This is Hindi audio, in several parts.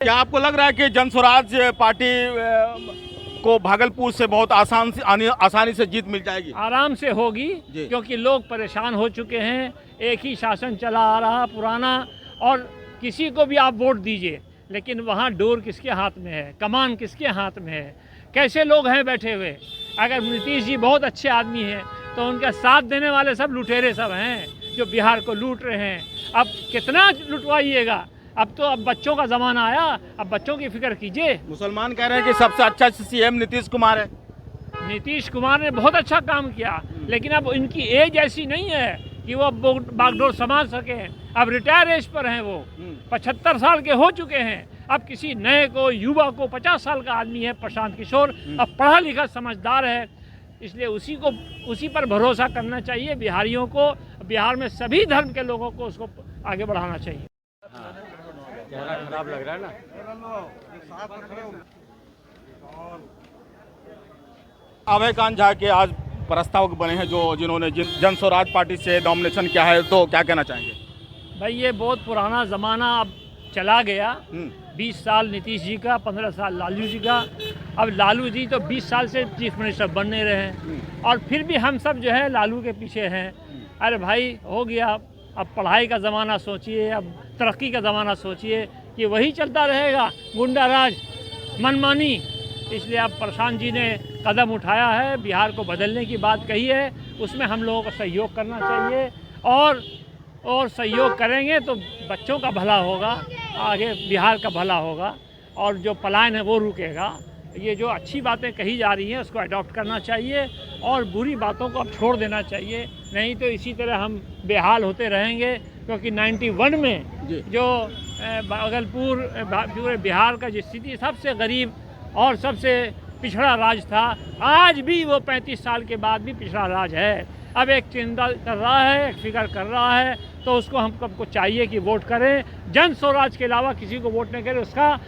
क्या आपको लग रहा है कि जन स्वराज पार्टी को भागलपुर से बहुत आसानी से जीत मिल जाएगी? आराम से होगी, क्योंकि लोग परेशान हो चुके हैं। एक ही शासन चला आ रहा पुराना, और किसी को भी आप वोट दीजिए, लेकिन वहाँ डोर किसके हाथ में है, कमान किसके हाथ में है, कैसे लोग हैं बैठे हुए। अगर नीतीश जी बहुत अच्छे आदमी हैं तो उनका साथ देने वाले सब लुटेरे सब हैं जो बिहार को लूट रहे हैं। अब कितना लुटवाइएगा, अब तो अब बच्चों का ज़माना आया, अब बच्चों की फिक्र कीजिए। मुसलमान कह रहे हैं कि सबसे अच्छा सीएम नीतीश कुमार है। नीतीश कुमार ने बहुत अच्छा काम किया, लेकिन अब इनकी एज ऐसी नहीं है कि वो बागडोर संभाल सके। अब रिटायर एज पर हैं, वो 75 साल के हो चुके हैं। अब किसी नए को, युवा को, 50 साल का आदमी है प्रशांत किशोर, अब पढ़ा लिखा समझदार है, इसलिए उसी पर भरोसा करना चाहिए बिहारियों को। बिहार में सभी धर्म के लोगों को उसको आगे बढ़ाना चाहिए। चेहरा खराब लग रहा है ना। अभय कांत झा के आज प्रस्तावक बने हैं जिन्होंने जन स्वराज पार्टी से नॉमिनेशन किया है, तो क्या कहना चाहेंगे? भाई ये बहुत पुराना ज़माना अब चला गया। 20 साल नीतीश जी का, 15 साल लालू जी का। अब लालू जी तो 20 साल से चीफ मिनिस्टर बन नहीं रहे हैं, और फिर भी हम सब जो है लालू के पीछे हैं। अरे भाई हो गया, अब पढ़ाई का ज़माना सोचिए, अब तरक्की का ज़माना सोचिए, कि वही चलता रहेगा गुंडा राज, मनमानी। इसलिए अब प्रशांत जी ने कदम उठाया है, बिहार को बदलने की बात कही है, उसमें हम लोगों को सहयोग करना चाहिए, और सहयोग करेंगे तो बच्चों का भला होगा, आगे बिहार का भला होगा, और जो पलायन है वो रुकेगा। ये जो अच्छी बातें कही जा रही हैं उसको अडॉप्ट करना चाहिए, और बुरी बातों को अब छोड़ देना चाहिए, नहीं तो इसी तरह हम बेहाल होते रहेंगे। क्योंकि 91 में जो भागलपुर पूरे बिहार का जो स्थिति सबसे गरीब और सबसे पिछड़ा राज था, आज भी वो 35 साल के बाद भी पिछड़ा राज है। अब एक चिंता कर रहा है, एक फिक्र कर रहा है, तो उसको हमको चाहिए कि वोट करें। जन स्वराज के अलावा किसी को वोट नहीं करें। उसका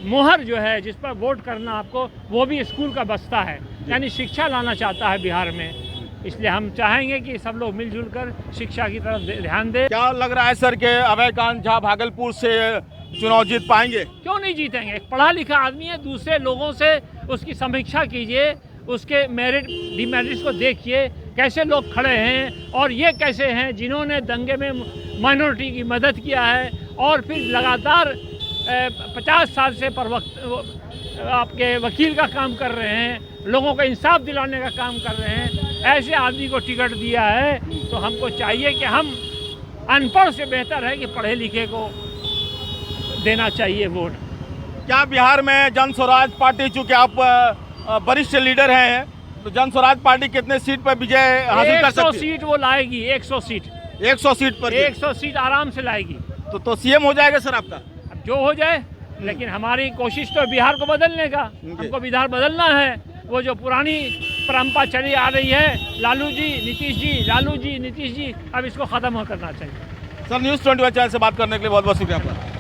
मोहर जो है जिस पर वोट करना आपको, वो भी स्कूल का बस्ता है, यानी शिक्षा लाना चाहता है बिहार में। इसलिए हम चाहेंगे कि सब लोग मिलजुल कर शिक्षा की तरफ ध्यान दें। क्या लग रहा है सर कि अभय कांत झा भागलपुर से चुनाव जीत पाएंगे? क्यों नहीं जीतेंगे? एक पढ़ा लिखा आदमी है, दूसरे लोगों से उसकी समीक्षा कीजिए, उसके मेरिट डिमेरिट्स को देखिए, कैसे लोग खड़े हैं, और ये कैसे हैं जिन्होंने दंगे में माइनॉरिटी की मदद किया है, और फिर लगातार 50 साल से आपके वकील का काम कर रहे हैं, लोगों को इंसाफ दिलाने का काम कर रहे हैं। ऐसे आदमी को टिकट दिया है, तो हमको चाहिए कि हम अनपढ़ से बेहतर है कि पढ़े लिखे को देना चाहिए वोट। क्या बिहार में जन स्वराज पार्टी, चूँकि आप वरिष्ठ लीडर हैं, तो जन स्वराज पार्टी कितने सीट पर विजय हासिल कर सकती है? 100 सीट वो लाएगी, 100 सीट। 100 सीट पर 100 सीट आराम से लाएगी। तो सीएम हो जाएगा सर आपका? अब जो हो जाए, लेकिन हमारी कोशिश तो बिहार को बदलने का, हमको बिहार बदलना है। वो जो पुरानी परंपरा चली आ रही है, लालू जी नीतीश जी, लालू जी नीतीश जी, अब इसको ख़त्म करना चाहिए। सर, न्यूज़ 21 चैनल से बात करने के लिए बहुत बहुत शुक्रिया आपका।